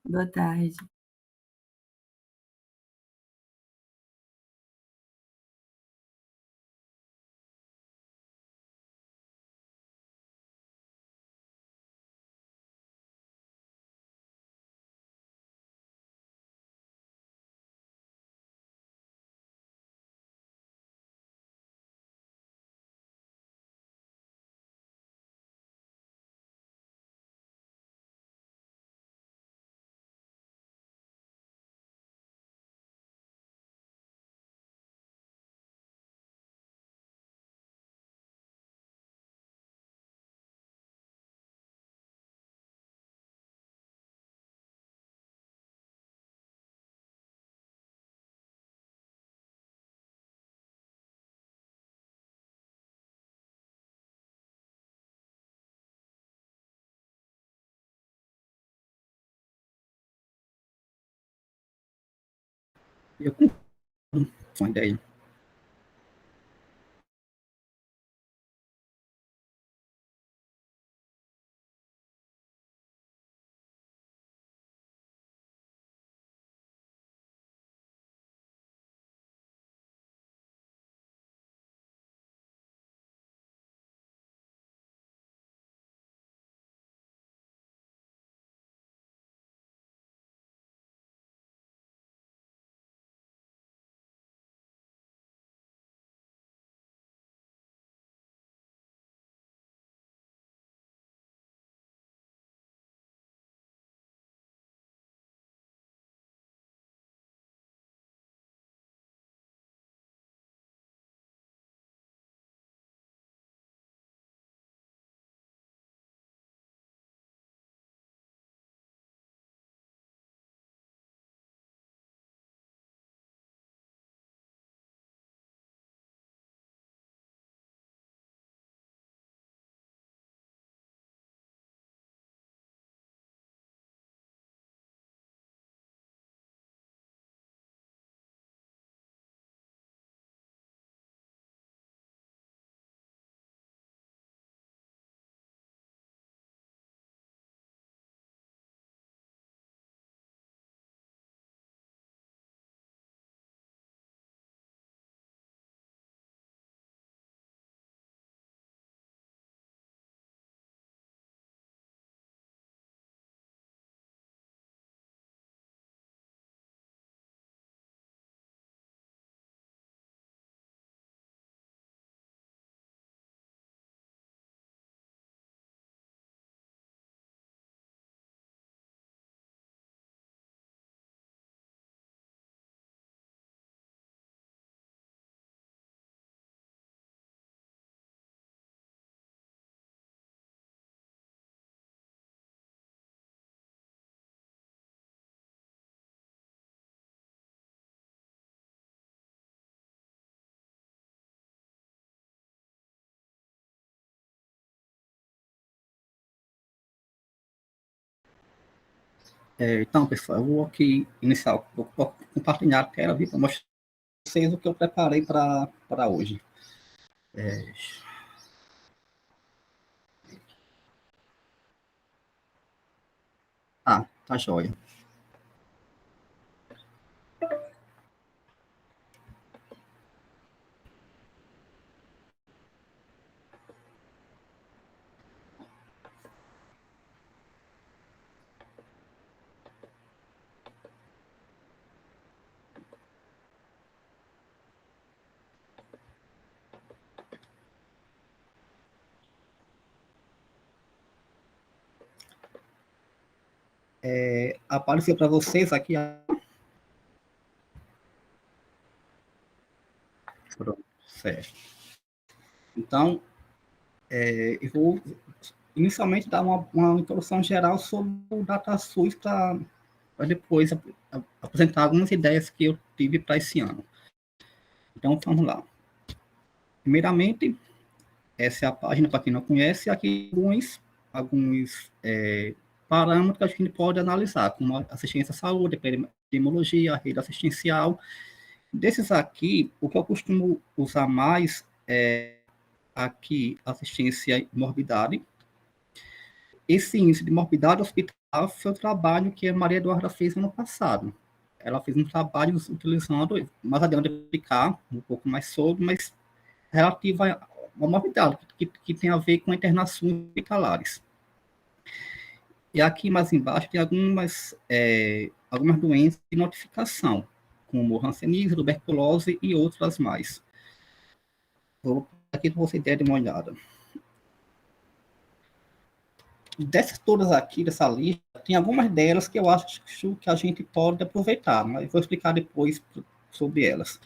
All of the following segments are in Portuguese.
Boa tarde. Eu concordo com a ideia. Então, pessoal, eu vou aqui iniciar, vou compartilhar a tela para mostrar para vocês o que eu preparei para hoje. É, tá joia. Apareceu para vocês aqui. Pronto, certo. Então, eu vou inicialmente dar uma introdução geral sobre o DataSUS para depois apresentar algumas ideias que eu tive para esse ano. Então, vamos lá. Primeiramente, essa é a página, para quem não conhece, aqui alguns parâmetros que a gente pode analisar, como assistência à saúde, epidemiologia, rede assistencial. Desses aqui, o que eu costumo usar mais é aqui assistência e morbidade. Esse índice de morbidade hospitalar foi o trabalho que a Maria Eduarda fez no ano passado. Ela fez um trabalho utilizando, mais adiante explicar um pouco mais sobre, mas relativo a uma morbidade que tem a ver com internações hospitalares. E aqui mais embaixo tem algumas doenças de notificação, como hanseníase, tuberculose e outras mais. Vou aqui para você ter uma olhada. Dessas todas aqui, dessa lista, tem algumas delas que eu acho que a gente pode aproveitar, mas vou explicar depois sobre elas.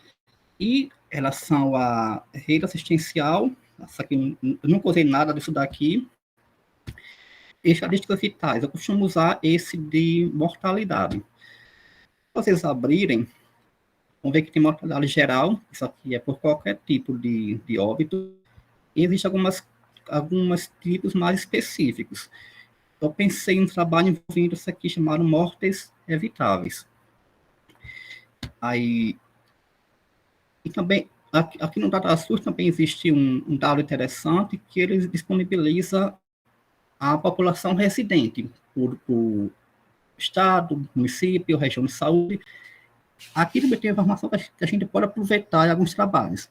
E elas são a rede assistencial, essa aqui, eu nunca usei nada disso daqui. Estatísticas vitais, eu costumo usar esse de mortalidade. Se vocês abrirem, vão ver que tem mortalidade geral, isso aqui é por qualquer tipo de óbito, e existem alguns tipos mais específicos. Eu pensei em um trabalho envolvendo isso aqui chamado mortes evitáveis. Aí, e também, aqui no DataSUS também existe um dado interessante que ele disponibiliza a população residente por estado, município, região de saúde. Aqui também tem informação que a gente pode aproveitar em alguns trabalhos.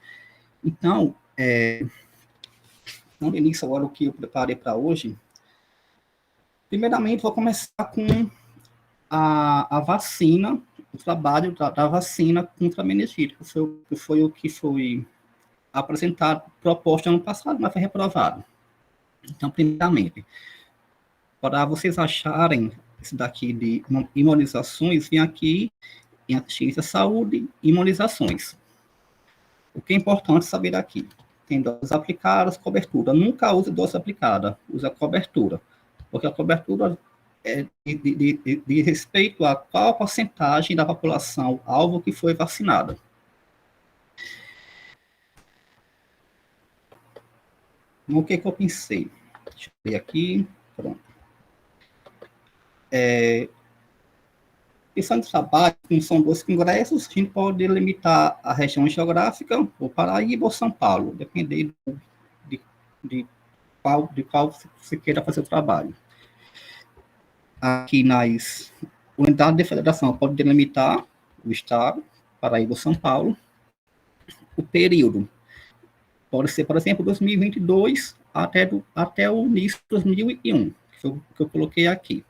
Então, no início agora o que eu preparei para hoje, primeiramente vou começar com a vacina, o trabalho da vacina contra a meningite, que foi o que foi apresentado, proposto ano passado, mas foi reprovado. Então, primeiramente, para vocês acharem esse daqui de imunizações, vem aqui em assistência à saúde, imunizações. O que é importante saber aqui? Tem doses aplicadas, cobertura. Nunca use dose aplicada, usa cobertura. Porque a cobertura é de respeito a qual a porcentagem da população alvo que foi vacinada. No que eu pensei? Deixa eu ver aqui. Pronto. Pensando em trabalho, como são 2 congressos, a gente pode delimitar a região geográfica, ou Paraíba ou São Paulo, dependendo de qual você queira fazer o trabalho. Aqui nas unidades de federação, pode delimitar o estado, Paraíba ou São Paulo. O período pode ser, por exemplo, 2022 até o início de 2001, que eu coloquei aqui.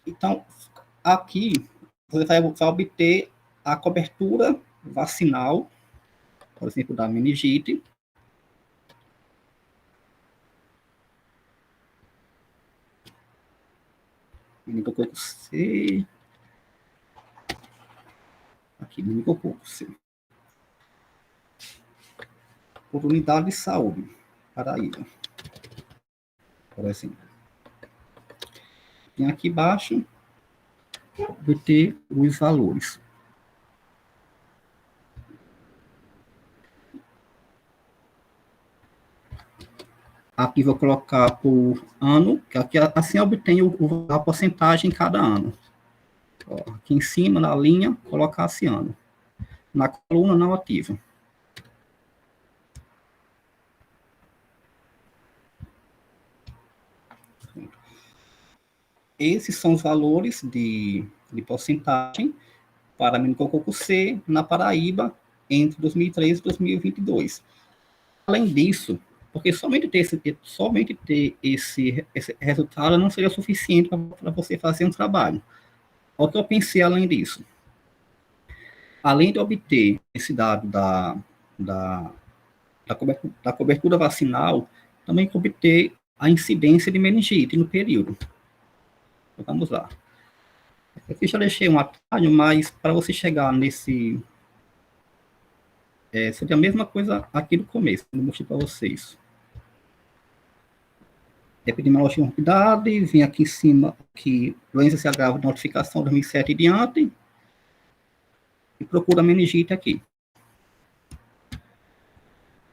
Então, aqui, você vai obter a cobertura vacinal, por exemplo, da meningite. Meningococo C. Aqui, meningococo C. Por unidade de saúde, Paraíba. Por exemplo. Tem aqui embaixo, obter os valores. Aqui vou colocar por ano, que aqui assim eu obtenho a porcentagem em cada ano. Ó, aqui em cima, na linha, colocar esse ano. Na coluna, não ativo. Esses são os valores de porcentagem para meningococo C na Paraíba entre 2013 e 2022. Além disso, porque somente ter esse resultado não seria suficiente para você fazer um trabalho. O que eu pensei além disso? Além de obter esse dado da cobertura vacinal, também obter a incidência de meningite no período. Então, vamos lá. Aqui já deixei um atalho, mas para você chegar nesse... seria a mesma coisa aqui no começo, eu mostrei para vocês. Epidemiologia e morbidade, vem aqui em cima, que doença se agrava de notificação 2007 e diante, e procura meningite aqui.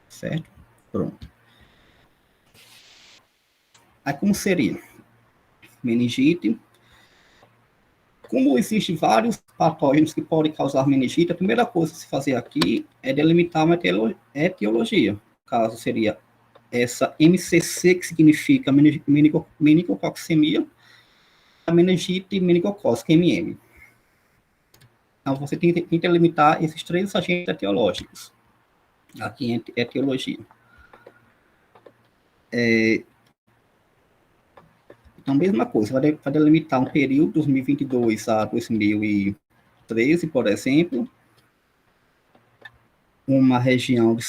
Certo? Pronto. Aí como seria? Meningite. Como existem vários patógenos que podem causar meningite, a primeira coisa a se fazer aqui é delimitar uma etiologia. No caso, seria essa MCC, que significa meningococcemia, a meningite meningocócica, MM. Então, você tem que delimitar esses três agentes etiológicos, aqui em etiologia. Então, mesma coisa, vai delimitar um período, 2022 a 2013, por exemplo, uma região de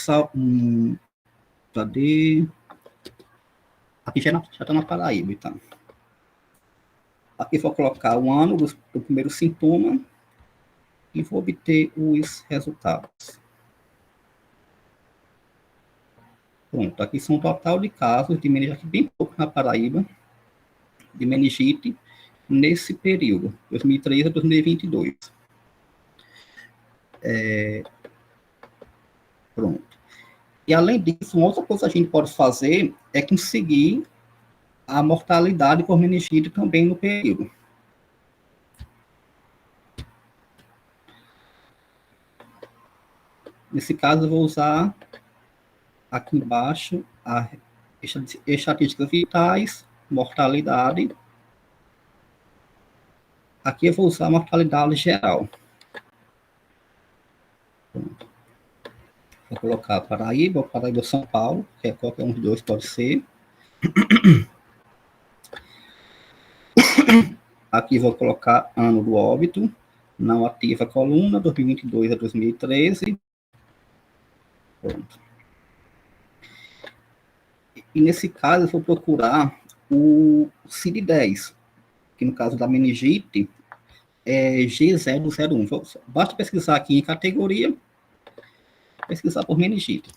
cadê? Aqui já está na Paraíba, então. Aqui vou colocar o ano do primeiro sintoma e vou obter os resultados. Pronto, aqui são o total de casos de meningite, bem pouco na Paraíba, de meningite nesse período, 2003 a 2022. Pronto. E além disso, uma outra coisa que a gente pode fazer é conseguir a mortalidade por meningite também no período. Nesse caso, eu vou usar aqui embaixo as estatísticas vitais, mortalidade. Aqui eu vou usar a mortalidade geral. Pronto. Vou colocar Paraíba, Paraíba São Paulo, que é qualquer um dos dois pode ser. Aqui vou colocar ano do óbito, não ativa a coluna, 2022 a 2013. Pronto. E nesse caso, eu vou procurar o CID-10, que no caso da meningite é G001. Basta pesquisar aqui em categoria, pesquisar por meningite.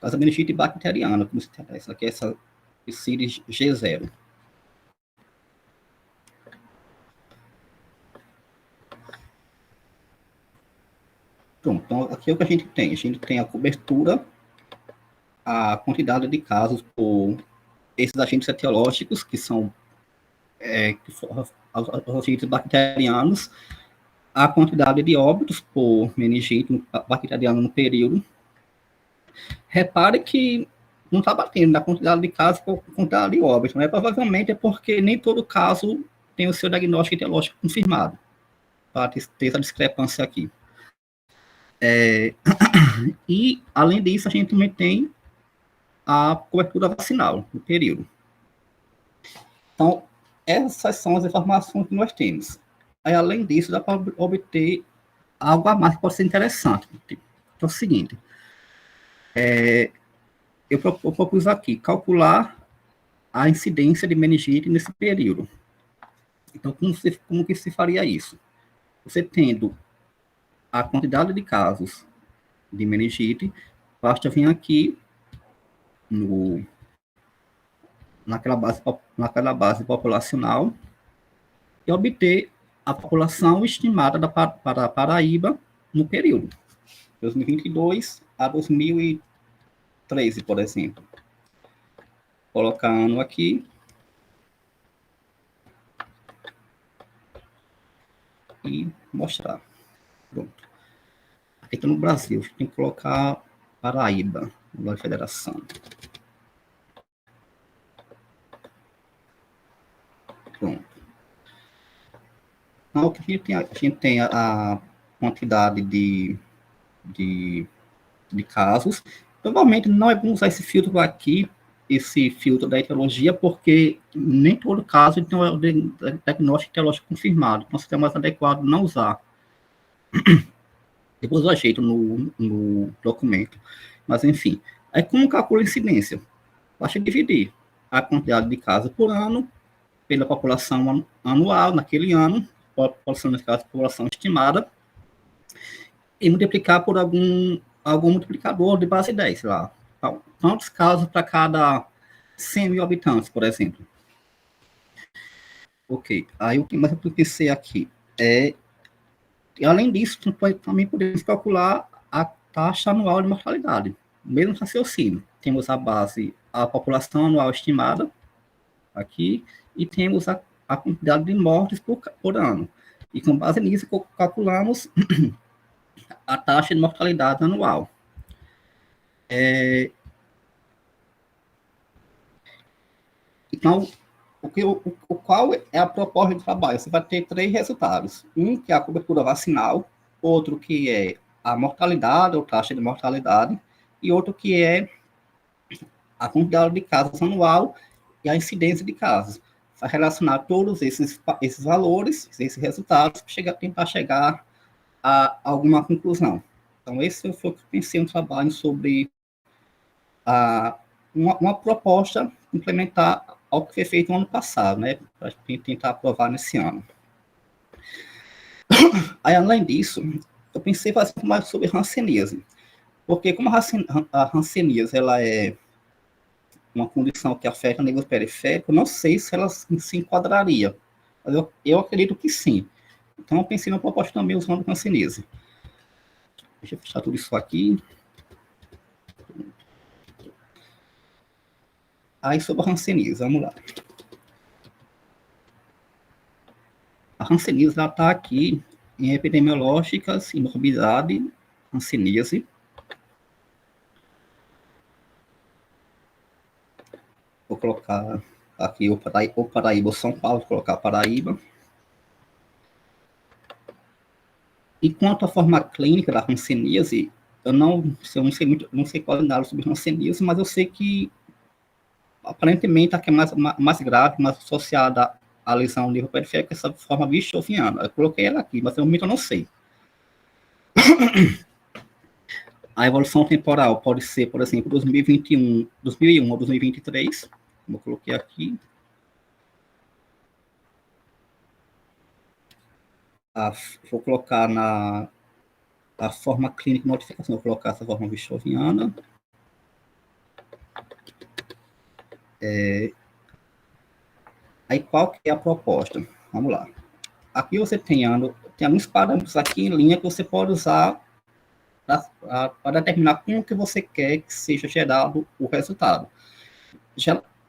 Caso a meningite bacteriana, como se interessa, aqui é essa CID G0. Pronto, então aqui é o que a gente tem. A gente tem a cobertura, a quantidade de casos por esses agentes etiológicos, que são os agentes bacterianos, a quantidade de óbitos por meningite bacteriana no período. Repare que não está batendo na quantidade de casos por quantidade de óbitos, né? Provavelmente é porque nem todo caso tem o seu diagnóstico etiológico confirmado, para ter essa discrepância aqui. E, além disso, a gente também tem a cobertura vacinal no período. Então, essas são as informações que nós temos. Aí, além disso, dá para obter algo a mais que pode ser interessante. Então, é o seguinte, eu propus aqui calcular a incidência de meningite nesse período. Então, como que se faria isso? Você tendo a quantidade de casos de meningite, basta vir aqui naquela base populacional e obter a população estimada para a Paraíba no período 2022 a 2013, por exemplo. Colocar ano aqui e mostrar. Pronto. Aqui está no Brasil, tem que colocar Paraíba, na federação. Pronto. Então, o que a gente tem a quantidade de casos. Provavelmente não é bom usar esse filtro aqui, esse filtro da etiologia, porque nem todo caso tem o diagnóstico etiológico confirmado. Então, seria mais adequado não usar. Depois eu ajeito no documento. Mas, enfim. Aí, como calcula a incidência? Basta dividir a quantidade de casos por ano pela população anual, naquele ano, população, nesse caso, população estimada, e multiplicar por algum multiplicador de base 10, sei lá. Quantos casos para cada 100 mil habitantes, por exemplo. Ok. Aí o que mais eu pensei aqui é, além disso, também podemos calcular a taxa anual de mortalidade. Mesmo raciocínio. Temos a base, a população anual estimada, aqui, e temos a quantidade de mortes por ano. E com base nisso, calculamos a taxa de mortalidade anual. Então, Qual é a proposta de trabalho? Você vai ter 3 resultados. Um que é a cobertura vacinal, outro que é a mortalidade, ou taxa de mortalidade, e outro que é a quantidade de casos anual e a incidência de casos. Vai relacionar todos esses valores, esses resultados, para tentar chegar a alguma conclusão. Então, esse foi o que eu pensei no trabalho sobre uma proposta implementar ao que foi feito no ano passado, né, para tentar aprovar nesse ano. Aí, além disso, eu pensei em fazer mais sobre hanseníase, porque como a hanseníase ela é uma condição que afeta o nível periférico, não sei se ela se enquadraria, mas eu acredito que sim. Então, eu pensei na proposta também usando hanseníase. Deixa eu fechar tudo isso aqui. Aí, sobre a hanseníase, vamos lá. A hanseníase está aqui em epidemiológicas e morbidade, hanseníase. Vou colocar aqui o Paraíba, o São Paulo, vou colocar Paraíba. E quanto à forma clínica da hanseníase, eu não sei quase nada sobre hanseníase, mas eu sei que aparentemente a que é mais grave, mais associada à lesão do nível periférico, é essa forma bischoviana. Eu coloquei ela aqui, mas no momento eu não sei. A evolução temporal pode ser, por exemplo, 2001 ou 2023, como eu coloquei aqui. Vou colocar a forma clínica de notificação, vou colocar essa forma bischoviana. Aí, qual que é a proposta? Vamos lá. Aqui você tem alguns parâmetros aqui em linha que você pode usar para determinar como que você quer que seja gerado o resultado.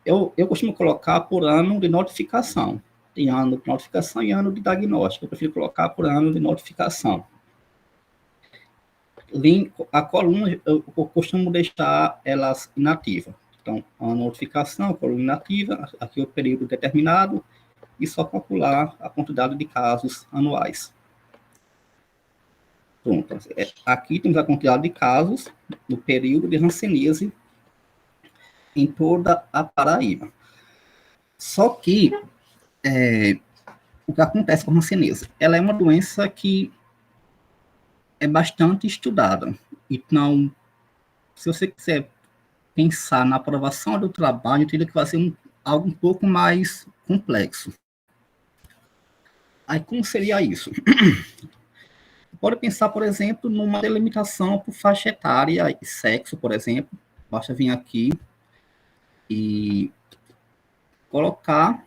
Eu costumo colocar por ano de notificação. Tem ano de notificação e ano de diagnóstico. Eu prefiro colocar por ano de notificação. A coluna, eu costumo deixar elas inativas. Então, a notificação, a coluna inativa, aqui o período determinado, e só calcular a quantidade de casos anuais. Pronto. Aqui temos a quantidade de casos no período de hanseníase em toda a Paraíba. Só que o que acontece com a hanseníase? Ela é uma doença que é bastante estudada. Então, se você quiser pensar na aprovação do trabalho, teria que fazer algo um pouco mais complexo. Aí, como seria isso? Pode pensar, por exemplo, numa delimitação por faixa etária e sexo, por exemplo. Basta vir aqui e colocar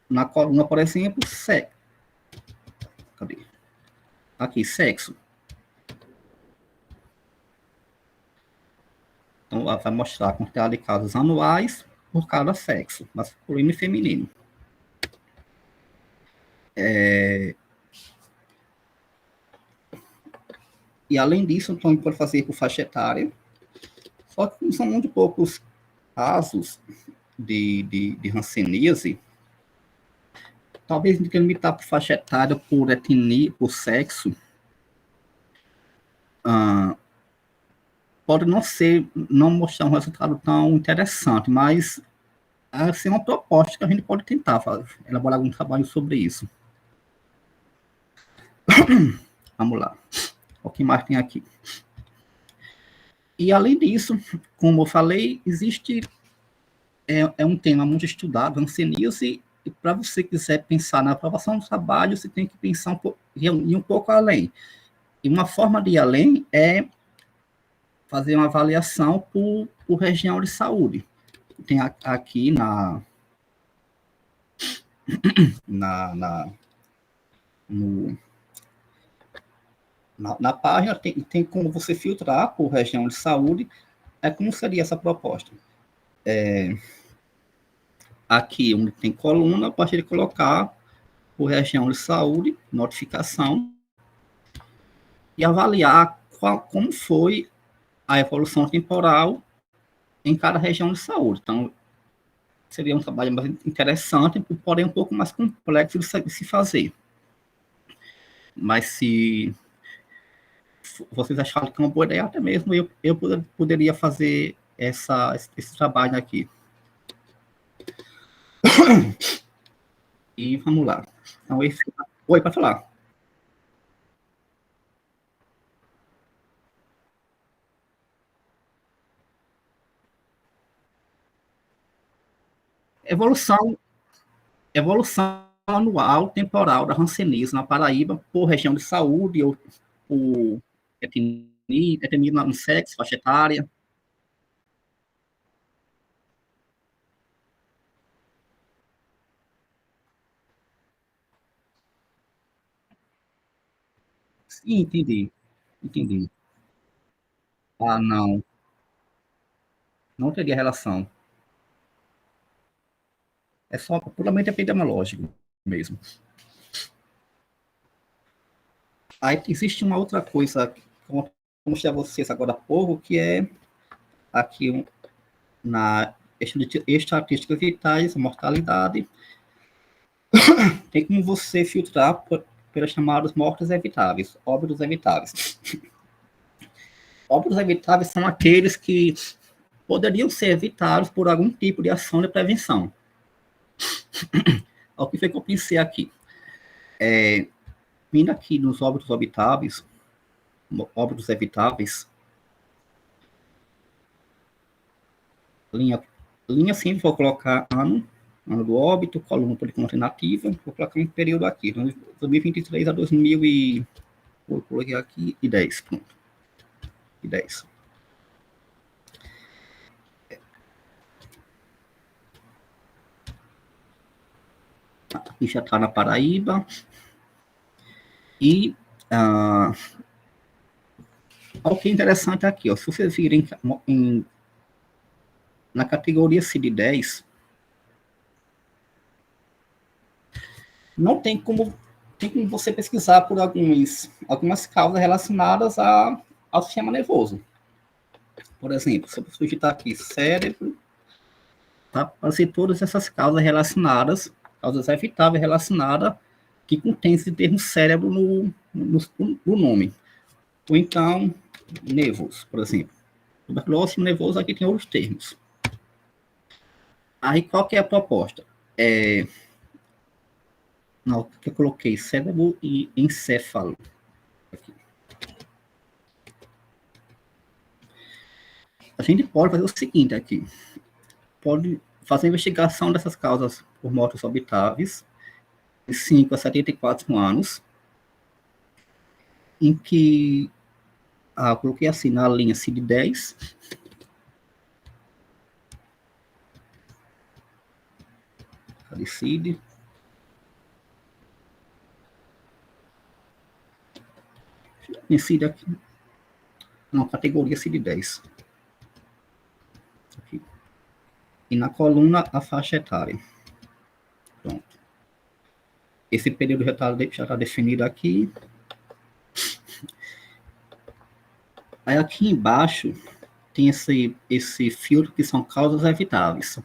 na coluna, por exemplo, sexo. Cadê? Aqui, sexo. Então, vai mostrar a quantidade de casos anuais por cada sexo, masculino e feminino. E, além disso, então, pode fazer por faixa etária. Só que são muito poucos casos de hanseníase, talvez limitar por faixa etária, por etnia, por sexo, pode não mostrar um resultado tão interessante, mas assim, é uma proposta que a gente pode tentar elaborar algum trabalho sobre isso. Vamos lá. O que mais tem aqui? E, além disso, como eu falei, existe um tema muito estudado, hanseníase, e para você quiser pensar na aprovação do trabalho, você tem que pensar ir um pouco além. E uma forma de ir além é fazer uma avaliação por região de saúde. Tem aqui na página, tem como você filtrar por região de saúde. Como seria essa proposta? Aqui, onde tem coluna, basta ele colocar por região de saúde, notificação, e avaliar como foi a evolução temporal em cada região de saúde. Então, seria um trabalho mais interessante, porém um pouco mais complexo de se fazer. Mas se vocês acharem que é uma boa ideia, até mesmo eu poderia fazer esse trabalho aqui. E vamos lá. Então, oi, para falar. Evolução, evolução anual temporal da hanseníase na Paraíba por região de saúde ou por etnia no sexo, faixa etária. Sim, entendi. Entendi. Ah, não. Não teria relação. É só puramente epidemiológico mesmo. Aí existe uma outra coisa que eu vou mostrar a vocês agora há pouco, que é aqui na estatísticas vitais, mortalidade, tem como você filtrar pelas chamadas mortes evitáveis, óbitos evitáveis. Óbitos evitáveis são aqueles que poderiam ser evitados por algum tipo de ação de prevenção. O que foi que eu pensei aqui? Vindo aqui nos óbitos evitáveis, linha sempre vou colocar ano do óbito, coluna por conta inativa, vou colocar um período aqui, 2023 a 2000 vou colocar aqui, e 10, pronto, e 10. Aqui já está na Paraíba, e o que é interessante aqui, ó, se vocês virem na categoria CID-10, não tem como você pesquisar por algumas causas relacionadas ao sistema nervoso. Por exemplo, se eu digitar aqui cérebro, tá? Aparecer todas essas causas relacionadas, causas evitáveis relacionadas, que contém esse termo cérebro no nome. Ou então, nervos, por exemplo. Tuberculose nervoso, aqui tem outros termos. Aí, qual que é a proposta? Não, que eu coloquei cérebro e encéfalo. Aqui. A gente pode fazer o seguinte aqui. Pode fazer a investigação dessas causas por mortes orbitáveis de 5 a 74 anos, em que coloquei assim na linha CID-10, CID, CID aqui, não, categoria CID-10. Aqui. E na coluna a faixa etária. Pronto. Esse período já está definido aqui. Aí aqui embaixo tem esse filtro que são causas evitáveis.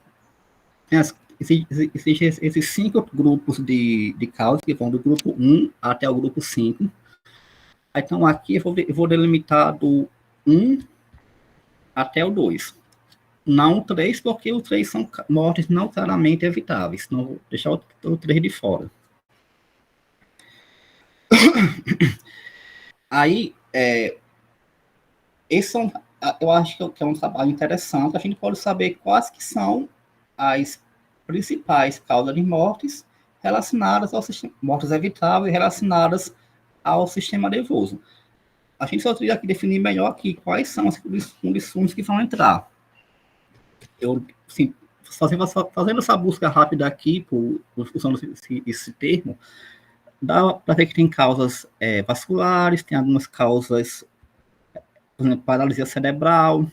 Existem esses 5 grupos de causas que vão do grupo 1 até o grupo 5. Então aqui eu vou delimitar do 1 até o 2. Não o 3, porque os 3 são mortes não claramente evitáveis. Não vou deixar o 3 de fora. Aí, esse eu acho que é um trabalho interessante. A gente pode saber quais que são as principais causas de mortes relacionadas ao sistema, mortes evitáveis relacionadas ao sistema nervoso. A gente só teria que definir melhor aqui quais são as condições que vão entrar. Eu, assim, fazendo essa busca rápida aqui, usando esse termo, dá para ver que tem causas vasculares, tem algumas causas, por exemplo, paralisia cerebral,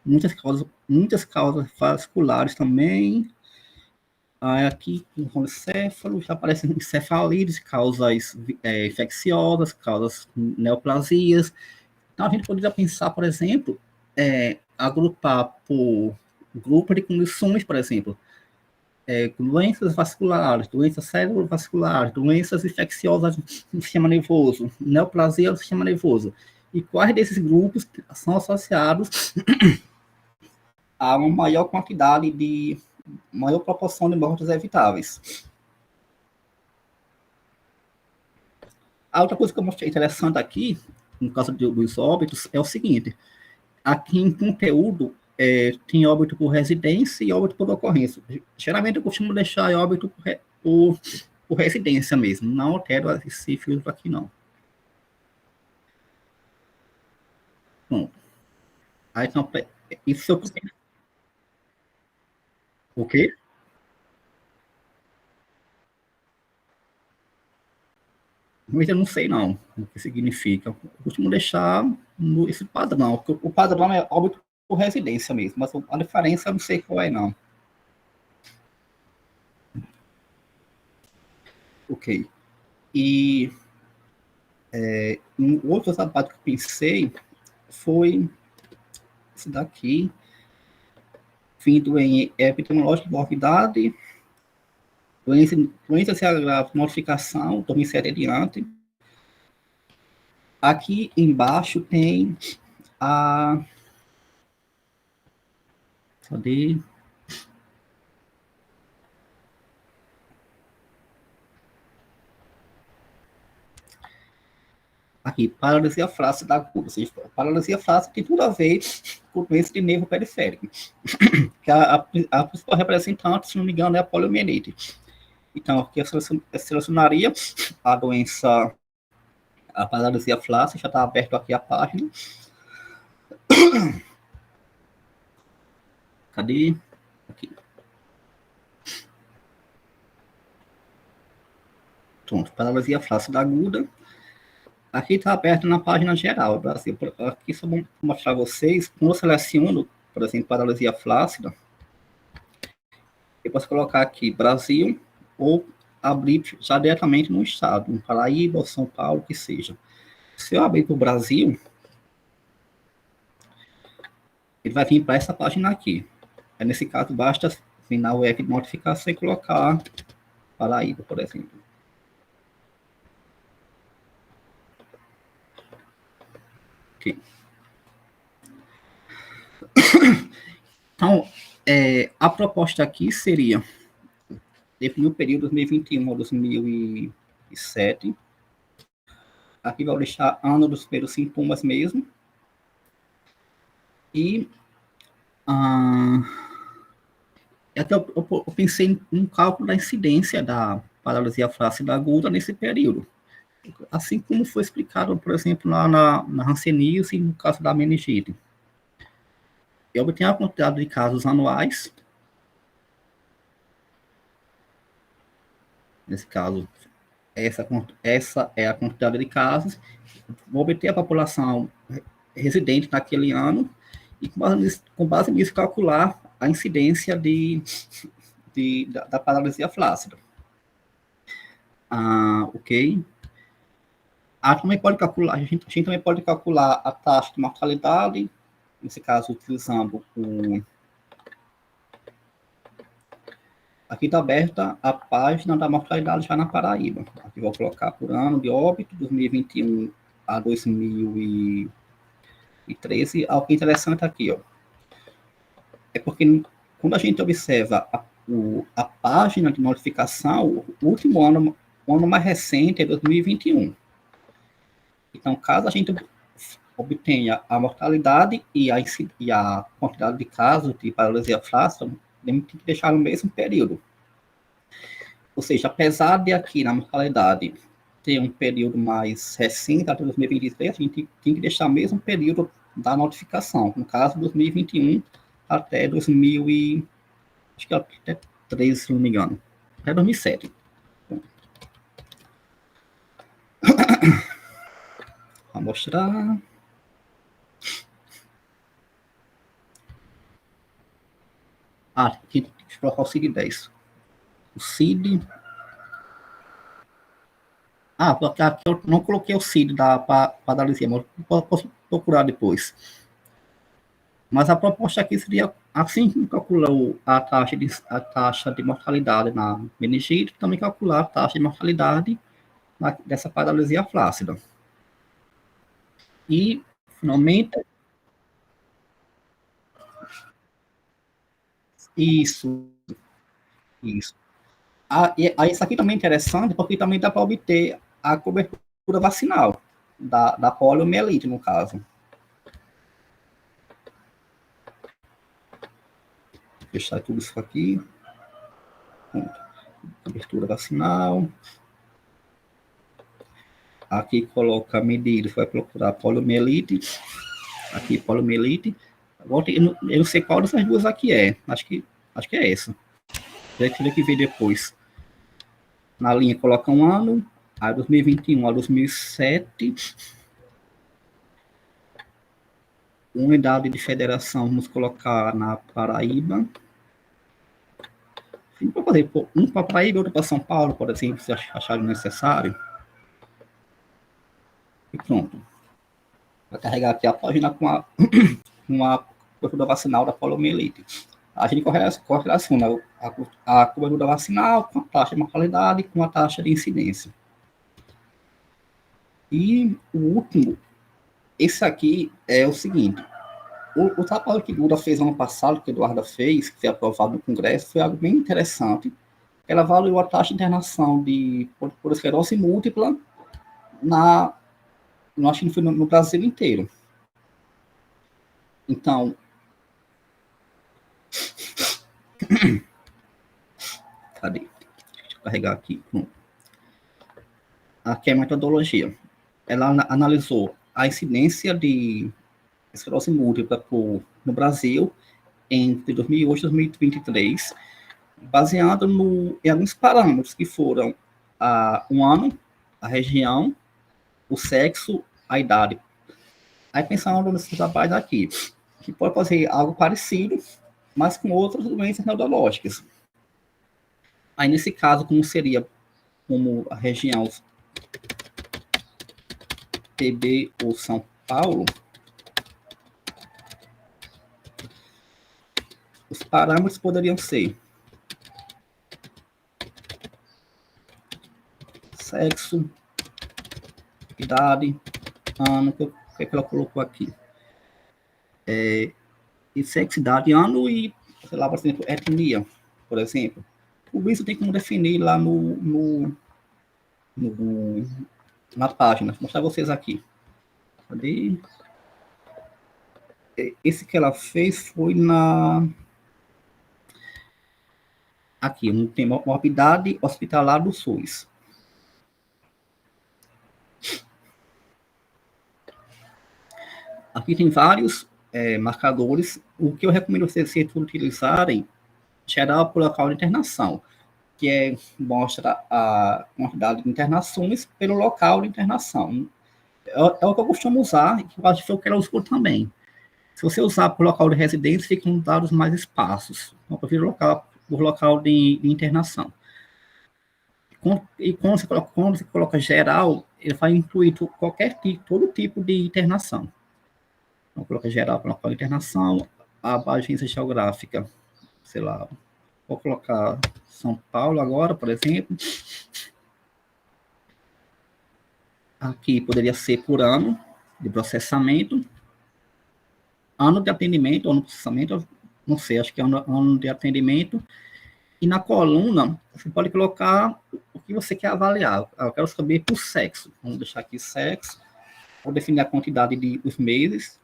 muitas causas vasculares também. Aqui, no encéfalo, já aparecem encefalites, causas infecciosas, causas neoplasias. Então, a gente poderia pensar, por exemplo, agrupar por grupo de condições, por exemplo, doenças vasculares, doenças cerebrovasculares, doenças infecciosas do sistema nervoso, neoplasia do sistema nervoso. E quais desses grupos são associados a uma maior quantidade de, maior proporção de mortes evitáveis. A outra coisa que eu mostrei interessante aqui, no caso dos óbitos, é o seguinte: aqui em conteúdo, tem óbito por residência e óbito por ocorrência. Geralmente eu costumo deixar óbito por residência mesmo, não altero esse filtro aqui, não. Bom, aí, então, isso eu... O quê? Mas eu não sei, não, o que significa. Eu costumo deixar esse padrão, porque o padrão é óbito por residência mesmo, mas a diferença eu não sei qual é, não. Ok. E um outro sapato que eu pensei foi esse daqui, vindo em epidemiológico de morbidade, doença se agrava, notificação, 2007 adiante. Aqui embaixo tem a... Cadê? Aqui, paralisia flácida aguda. Ou seja, paralisia flácida tem tudo a ver com doença de nervo periférico. Que a principal representante, se não me engano, é a poliomielite. Então, aqui eu selecionaria a doença, a paralisia flácida, já está aberto aqui a página. Cadê? Aqui. Pronto, paralisia flácida aguda. Aqui está aberto na página geral. Assim, aqui só vou mostrar a vocês, quando eu seleciono, por exemplo, paralisia flácida, eu posso colocar aqui Brasil ou abrir já diretamente no estado, em Paraíba ou São Paulo, que seja. Se eu abrir para o Brasil, ele vai vir para essa página aqui. Nesse caso, basta vir na web de notificação e colocar Paraíba, por exemplo. Okay. Então, a proposta aqui seria definir o período 2021 a 2007. Aqui vai deixar ano dos primeiros sintomas mesmo. E até eu pensei em um cálculo da incidência da paralisia flácida aguda nesse período. Assim como foi explicado, por exemplo, na hanseníase e no caso da meningite. Eu obtenho a quantidade de casos anuais. Nesse caso, essa é a quantidade de casos. Vou obter a população residente naquele ano e, com base nisso, calcular a incidência da paralisia flácida. Ok. Também pode calcular, a gente também pode calcular a taxa de mortalidade, nesse caso, utilizando o... Aqui está aberta a página da mortalidade já na Paraíba. Aqui vou colocar por ano de óbito, 2021 a 2013. Algo interessante aqui, ó. É porque quando a gente observa a página de notificação, o último ano, o ano mais recente é 2021. Então, caso a gente obtenha a mortalidade e a quantidade de casos de paralisia flácida, tem que deixar no mesmo período. Ou seja, apesar de aqui na mortalidade ter um período mais recente, até 2023, a gente tem que deixar o mesmo período da notificação. No caso, 2021 até 2013, se não me engano. Até 2007. Vou mostrar. Aqui, deixa eu colocar o CID-10. O CID... porque aqui eu não coloquei o CID da paralisia, mas eu posso procurar depois. Mas a proposta aqui seria Assim como calculou a taxa de mortalidade na meningite, também calcular a taxa de mortalidade dessa paralisia flácida. E, finalmente, isso, isso. Isso aqui também é interessante, porque também dá para obter a cobertura vacinal da poliomielite, no caso. Vou fechar tudo isso aqui. Cobertura vacinal. Aqui coloca medidas, vai procurar poliomielite. Aqui, poliomielite. Agora, eu não sei qual dessas duas aqui é. Acho que é essa. Já teria que ver depois. Na linha coloca um ano, a 2021 a 2007. Unidade de federação, vamos colocar na Paraíba. Vou fazer um para Paraíba e outro para São Paulo, por exemplo, se acharem necessário. E pronto. Vai carregar aqui a página com uma cobertura vacinal da poliomielite. A gente correlaciona a cobertura vacinal com a taxa de mortalidade com a taxa de incidência. E o último, esse aqui é o seguinte. O trabalho que Duda fez ano passado, que Eduarda fez, que foi aprovado no Congresso, foi algo bem interessante. Ela avaliou a taxa de internação por esclerose múltipla acho que foi no Brasil inteiro. Então, cadê? Deixa eu carregar aqui. Aqui é a metodologia. Ela analisou a incidência de esclerose múltipla no Brasil entre 2008 e 2023, baseado em alguns parâmetros que foram um ano, a região, o sexo, a idade. Aí pensando nesses trabalhos aqui, que pode fazer algo parecido, mas com outras doenças neurológicas. Aí nesse caso, como a região PB ou São Paulo, os parâmetros poderiam ser sexo, idade, ano, que ela colocou aqui. E sexo, idade, ano e, sei lá, por exemplo, etnia, por exemplo. Tudo isso tem como definir lá na página. Vou mostrar vocês aqui. Cadê? Esse que ela fez foi aqui, não tem morbidade hospitalar do SUS. Aqui tem vários marcadores. O que eu recomendo vocês utilizarem, geral por local de internação, que mostra a quantidade de internações pelo local de internação. É o que eu costumo usar, e que eu acho que foi o que ela usou também. Se você usar por local de residência, ficam dados mais esparsos. Então, eu prefiro por local de internação. E quando você coloca geral, ele vai incluir todo tipo de internação. Então, coloca geral para local de internação, a agência geográfica, sei lá, vou colocar São Paulo agora, por exemplo. Aqui poderia ser por ano de processamento, ano de atendimento, ano de processamento, não sei, acho que é ano de atendimento. E na coluna, você pode colocar o que você quer avaliar. Eu quero saber por sexo. Vamos deixar aqui sexo. Vou definir a quantidade dos meses.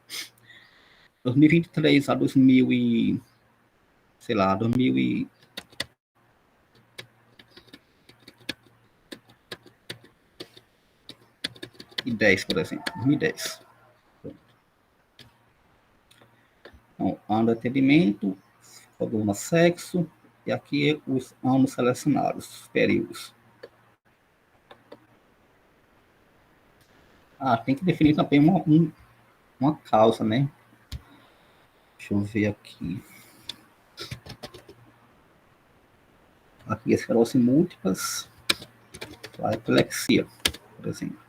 2023 a 2000 e, sei lá, 2010, por exemplo. 2010. Então, ano de atendimento, coluna sexo, e aqui os anos selecionados, os períodos. Tem que definir também uma causa, né? Deixa eu ver aqui. Aqui, esclerose múltiplas, a epilepsia, por exemplo.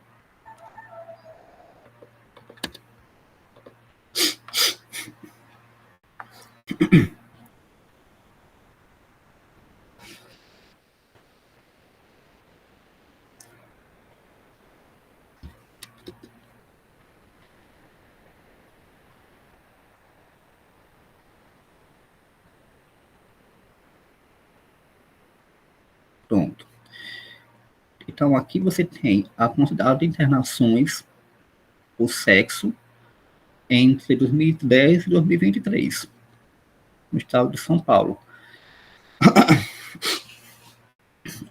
Pronto. Então, aqui você tem a quantidade de internações por sexo entre 2010 e 2023, no estado de São Paulo.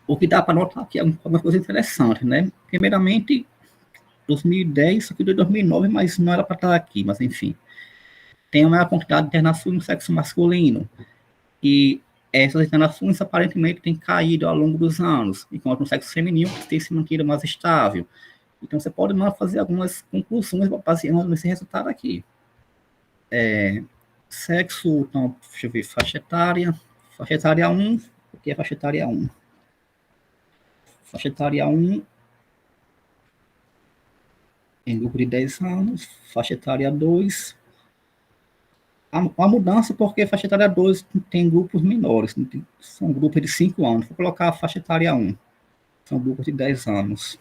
O que dá para notar aqui é uma coisa interessante, né? Primeiramente, 2010, isso aqui de 2009, mas não era para estar aqui, mas enfim. Tem a maior quantidade de internações no sexo masculino. E essas internações aparentemente têm caído ao longo dos anos, enquanto no sexo feminino tem se mantido mais estável. Então, você pode fazer algumas conclusões baseando nesse resultado aqui. Sexo, então, deixa eu ver, faixa etária 1, o que é faixa etária 1? Faixa etária 1, em grupo de 10 anos, faixa etária 2, a mudança porque a faixa etária 2 tem grupos menores, são grupos de 5 anos, vou colocar a faixa etária 1, são grupos de 10 anos.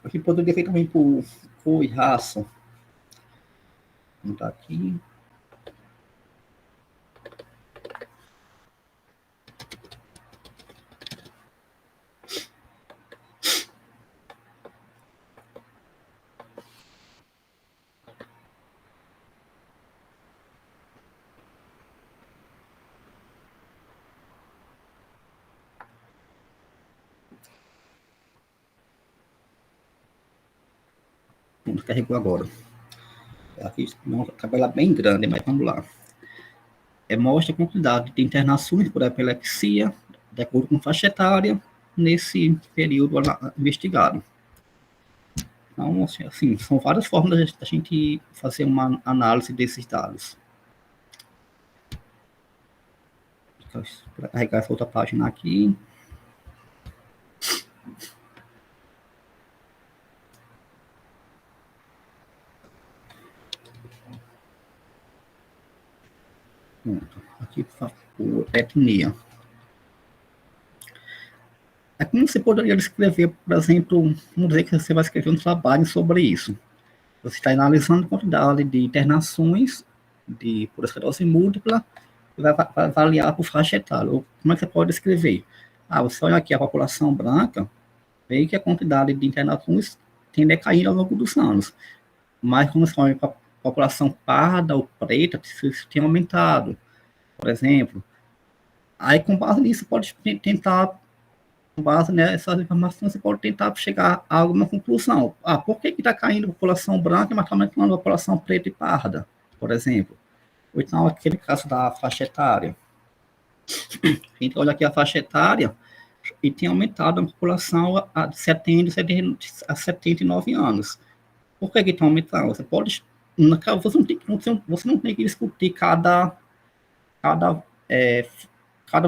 Aqui poderia ser também por cor e raça. Vou botar aqui. Carregou agora. Aqui uma tabela bem grande, mas vamos lá. Mostra a quantidade de internações por epilepsia, de acordo com faixa etária, nesse período investigado. Então, assim, são várias formas da gente fazer uma análise desses dados. Para carregar essa outra página aqui. Pronto. Aqui por etnia. É como você poderia descrever, por exemplo, vamos dizer que você vai escrever um trabalho sobre isso. Você está analisando a quantidade de internações por esclerose múltipla e vai avaliar por faixa etária. Como é que você pode descrever? Você olha aqui a população branca, vê que a quantidade de internações tem decaído ao longo dos anos. Mas quando você olha para a população parda ou preta, isso tem aumentado, por exemplo. Aí, com base nisso, pode tentar, com base nessas informações, você pode tentar chegar a alguma conclusão. Por que está caindo a população branca, mas está aumentando a população preta e parda, por exemplo? Ou então, aquele caso da faixa etária. A gente olha aqui a faixa etária e tem aumentado a população de 70 a 79 anos. Por que está aumentando? Você pode... Você não tem que discutir cada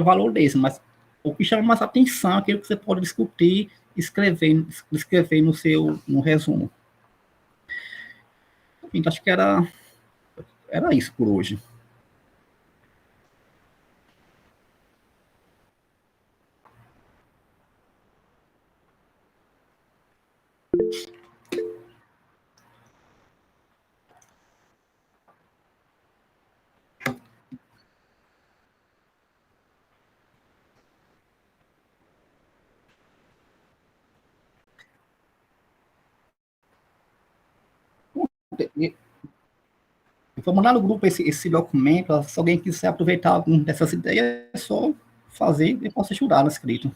valor desse, mas o que chama mais atenção é aquilo que você pode discutir, escrever no resumo. Então, acho que era isso por hoje. Vou mandar no grupo esse documento. Se alguém quiser aproveitar alguma dessas ideias, é só fazer e posso ajudar no escrito.